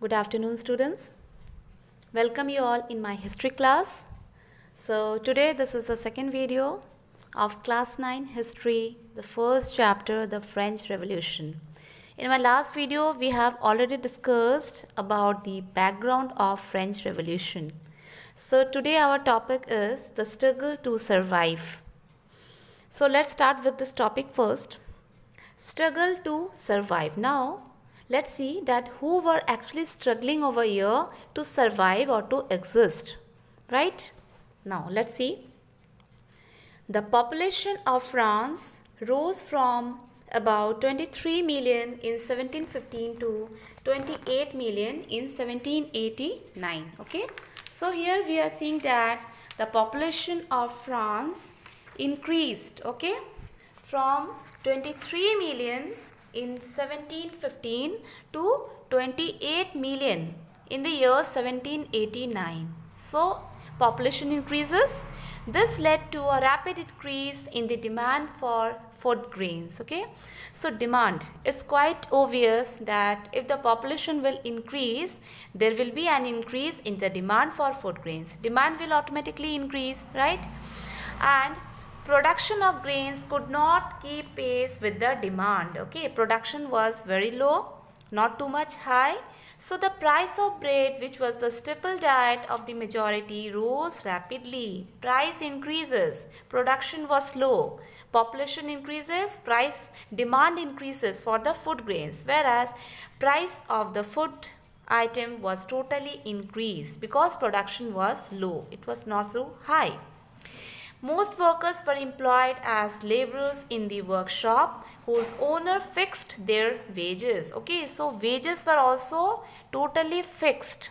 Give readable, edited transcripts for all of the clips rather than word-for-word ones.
Good afternoon, students. Welcome you all in my history class. So today this is the second video of class 9 history, the first chapter, the French Revolution. In my last video we have already discussed about the background of French Revolution. So today our topic is the struggle to survive. So let's start with this topic first. Struggle to survive. Now let's see that who were actually struggling over here to survive or to exist, right? Now let's see. The population of France rose from about 23 million in 1715 to 28 million in 1789. Okay, so here we are seeing that the population of France increased, okay, from 23 million in 1715 to 28 million in the year 1789. So population increases. This led to a rapid increase in the demand for food grains. Okay, so demand, it's quite obvious that if the population will increase, there will be an increase in the demand for food grains. Demand will automatically increase, right? And production of grains could not keep pace with the demand. Okay, production was very low, not too much high. So the price of bread, which was the staple diet of the majority, rose rapidly. Price increases, production was low. Population increases, demand increases for the food grains, whereas price of the food item was totally increased because production was low. It was not so high. Most workers were employed as laborers in the workshop whose owner fixed their wages. Okay, so wages were also totally fixed.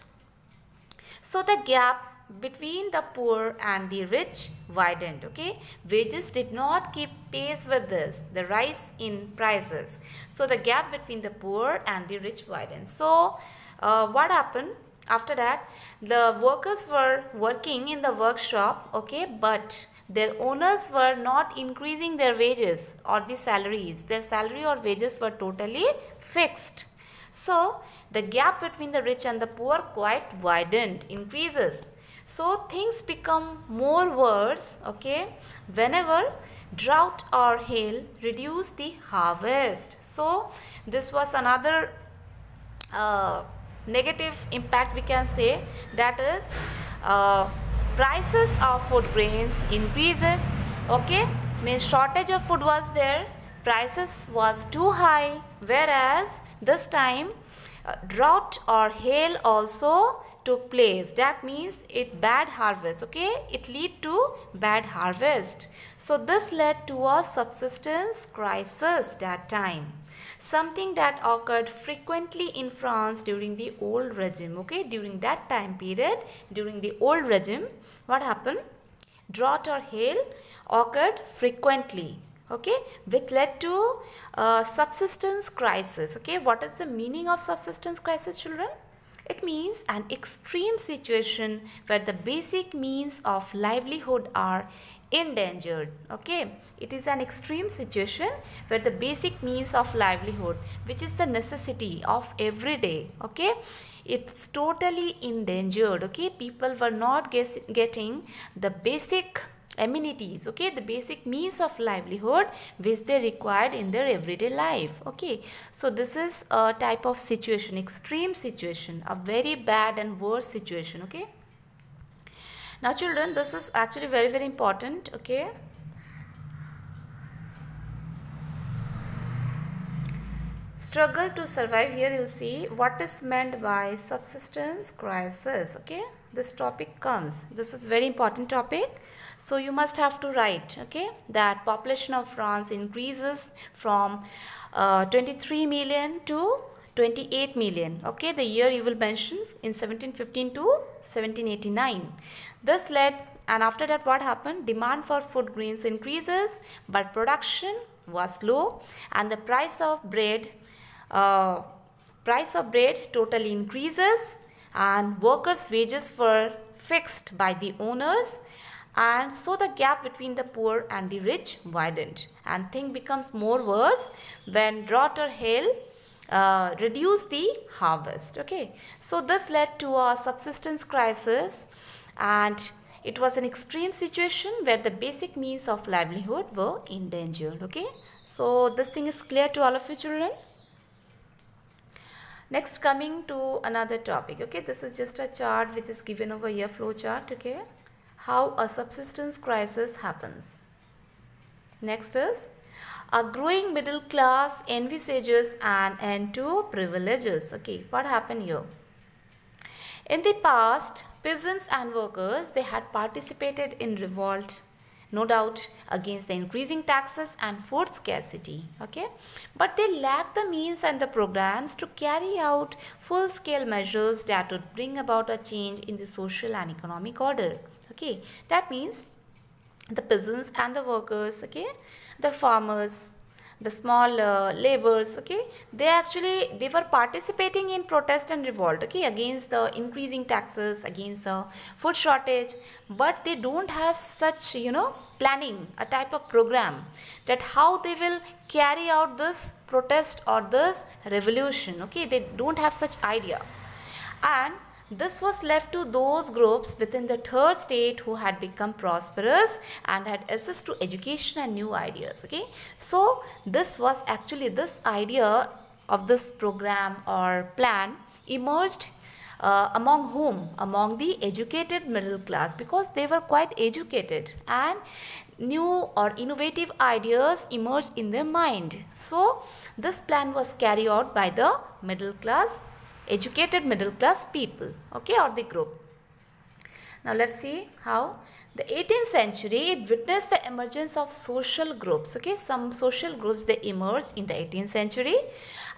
So the gap between the poor and the rich widened. Okay, wages did not keep pace with this, the rise in prices. So the gap between the poor and the rich widened. So what happened? After that, the workers were working in the workshop, okay, but their owners were not increasing their wages or the salaries. Their salary or wages were totally fixed. So the gap between the rich and the poor quite widened, increases. So things become more worse, okay, whenever drought or hail reduce the harvest. So this was another negative impact, we can say, that is prices of food grains increases. Okay, means shortage of food was there, prices was too high, whereas this time drought or hail also took place. That means it bad harvest. Okay, it lead to bad harvest. So this led to a subsistence crisis that time, something that occurred frequently in France during the old regime. Okay, during that time period, during the old regime, what happened? Drought or hail occurred frequently, okay, which led to subsistence crisis. Okay, what is the meaning of subsistence crisis, children? It means an extreme situation where the basic means of livelihood are endangered. Okay, it is an extreme situation where the basic means of livelihood, which is the necessity of every day, okay, it's totally endangered. Okay, people were not getting the basic amenities, okay, the basic means of livelihood which they required in their everyday life. Okay, so this is a type of situation, extreme situation, a very bad and worse situation. Okay, now children, this is actually very important. Okay, struggle to survive. Here you'll see what is meant by subsistence crisis. Okay, this topic comes, this is very important topic, so you must have to write, okay, that population of France increases from 23 million to 28 million. Okay, the year you will mention in 1715 to 1789. This led, and after that what happened? Demand for food grains increases, but production was low, and the price of bread totally increases, and workers' wages were fixed by the owners, and so the gap between the poor and the rich widened, and thing becomes more worse when drought or hail reduce the harvest. Okay, so this led to a subsistence crisis, and it was an extreme situation where the basic means of livelihood were endangered. Okay, so this thing is clear to all of you children. Next, coming to another topic. Okay, this is just a chart which is given over here, flow chart. Okay, how a subsistence crisis happens. Next is, a growing middle class envisages an end to privileges. Okay, what happened here? In the past, peasants and workers, they had participated in revolt, no doubt, against the increasing taxes and food scarcity. Okay, but they lacked the means and the programs to carry out full-scale measures that would bring about a change in the social and economic order. Okay, that means the peasants and the workers, okay, the farmers, the small laborers, okay, they were participating in protest and revolt, okay, against the increasing taxes, against the food shortage, but they don't have such, planning, a type of program that how they will carry out this protest or this revolution. Okay, they don't have such idea, and this was left to those groups within the third state who had become prosperous and had access to education and new ideas. Okay, so this was actually, this idea of this program or plan emerged among whom? Among the educated middle class, because they were quite educated and new or innovative ideas emerged in their mind. So this plan was carried out by the middle class, educated middle class people, okay, or the group. Now let's see how the 18th century, it witnessed the emergence of social groups. Okay, some social groups, they emerged in the 18th century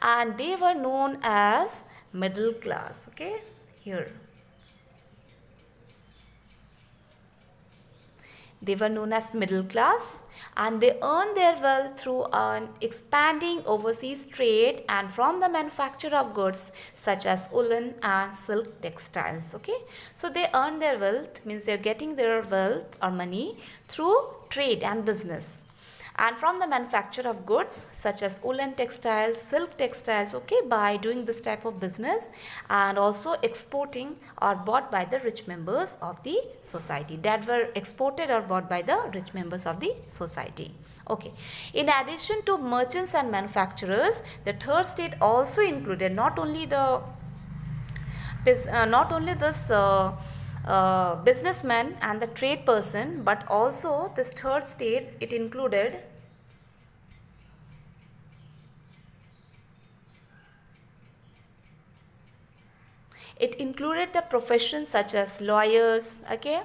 and they were known as middle class. Okay, here they were known as middle class, and they earned their wealth through an expanding overseas trade and from the manufacture of goods such as woolen and silk textiles. Okay, so they earn their wealth, means they're getting their wealth or money through trade and business, and from the manufacture of goods such as woolen textiles, silk textiles, okay, by doing this type of business, and also exporting or bought by the rich members of the society, that were exported or bought by the rich members of the society. Okay, in addition to merchants and manufacturers, the third state also included not only this businessman and the trade person, but also this third state, it included the professions such as lawyers, okay,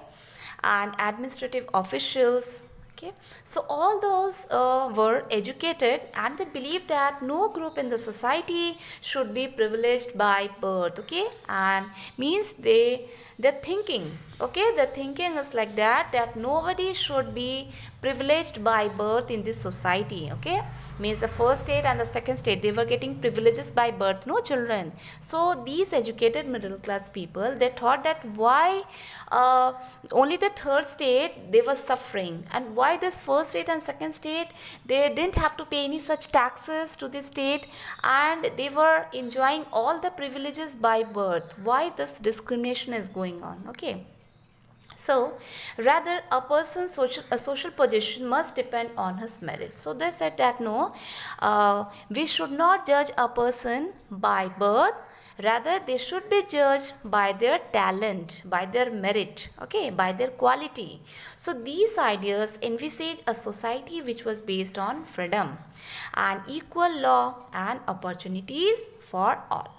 and administrative officials. Okay, so all those were educated, and they believed that no group in the society should be privileged by birth. Okay, and means their thinking, okay, the thinking is like that nobody should be privileged by birth in this society. Okay, means the first state and the second state, they were getting privileges by birth, no children. So these educated middle class people, they thought that why only the third state they were suffering, and why this first state and second state, they didn't have to pay any such taxes to the state and they were enjoying all the privileges by birth. Why this discrimination is going on? Okay, so rather a person's social position must depend on his merit. So they said that no, we should not judge a person by birth, rather they should be judged by their talent, by their merit, okay, by their quality. So these ideas envisage a society which was based on freedom and equal law and opportunities for all.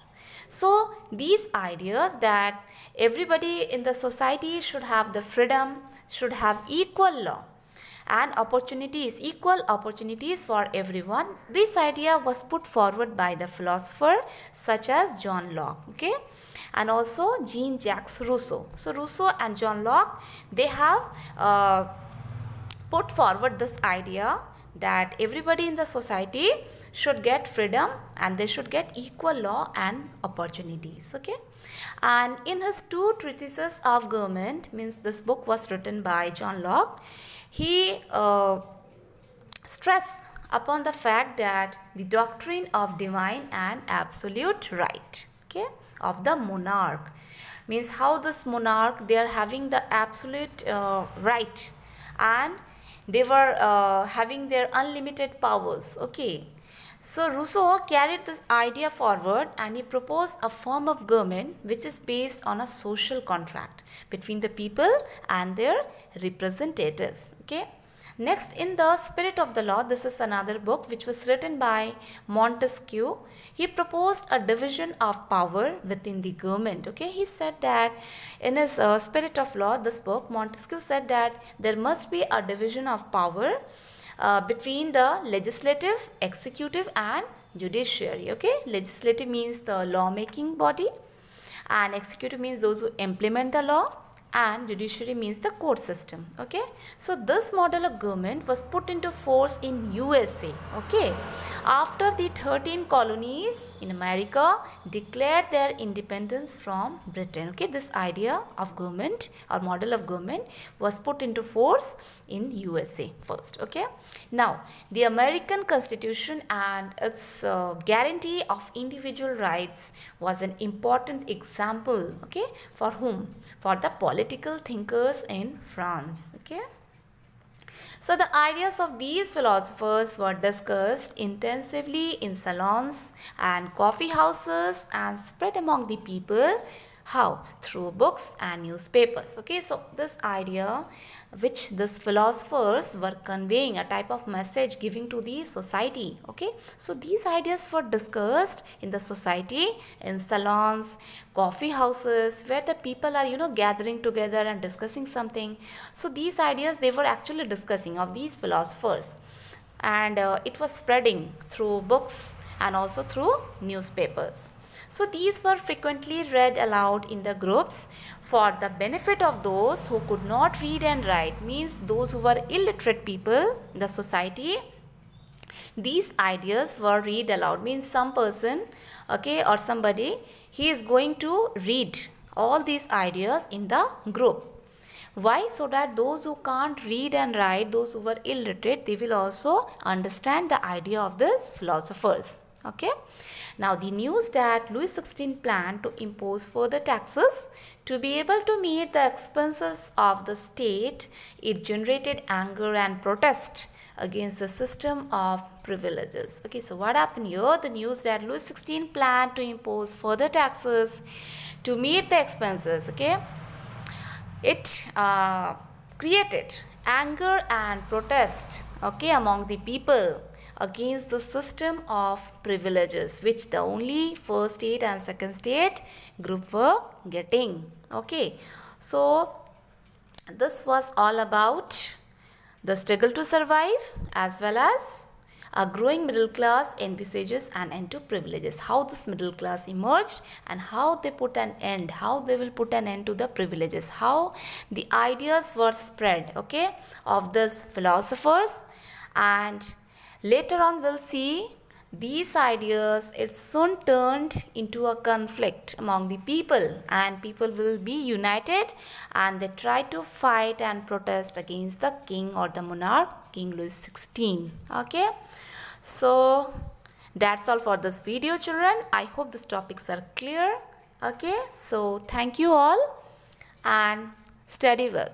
So these ideas that everybody in the society should have the freedom, should have equal law and opportunities, equal opportunities for everyone. This idea was put forward by the philosopher such as John Locke, okay, and also Jean-Jacques Rousseau. So Rousseau and John Locke, they have put forward this idea that everybody in the society should get freedom and they should get equal law and opportunities. Okay, and in his two treatises of government, means this book was written by John Locke, he stressed upon the fact that the doctrine of divine and absolute right, okay, of the monarch, means how this monarch, they are having the absolute right, and they were having their unlimited powers, okay. So Rousseau carried this idea forward, and he proposed a form of government which is based on a social contract between the people and their representatives, okay. Next, in The Spirit of the Law, this is another book which was written by Montesquieu. He proposed a division of power within the government, okay. He said that in his Spirit of Law, this book, Montesquieu said that there must be a division of power between the legislative, executive and judiciary, okay. Legislative means the lawmaking body, and executive means those who implement the law, and judiciary means the court system, okay. So this model of government was put into force in USA, okay, after the 13 colonies in America declared their independence from Britain, okay. This idea of government or model of government was put into force in USA first, okay. Now the American Constitution and its guarantee of individual rights was an important example, okay, for whom? For the political thinkers in France, okay. So the ideas of these philosophers were discussed intensively in salons and coffee houses and spread among the people. How? Through books and newspapers, okay. So this idea which these philosophers were conveying, a type of message giving to the society, okay. So these ideas were discussed in the society, in salons, coffee houses, where the people are gathering together and discussing something. So these ideas they were actually discussing of these philosophers, and it was spreading through books and also through newspapers. So these were frequently read aloud in the groups for the benefit of those who could not read and write, means those who were illiterate people in the society. These ideas were read aloud, means some person, okay, or somebody, he is going to read all these ideas in the group. Why? So that those who can't read and write, those who were illiterate, they will also understand the idea of these philosophers, okay. Now the news that Louis XVI planned to impose further taxes to be able to meet the expenses of the state, it generated anger and protest against the system of privileges, okay. So what happened here? The news that Louis XVI planned to impose further taxes to meet the expenses, okay, it created anger and protest, okay, among the people against the system of privileges which the only first state and second state group were getting, okay. So this was all about the struggle to survive, as well as a growing middle class envisages an end to privileges. How this middle class emerged and how they put an end, how they will put an end to the privileges, how the ideas were spread, okay, of these philosophers. And later on we'll see these ideas, it soon turned into a conflict among the people, and people will be united and they try to fight and protest against the king or the monarch, King Louis XVI, okay. So that's all for this video, children. I hope these topics are clear, okay. So thank you all and study well.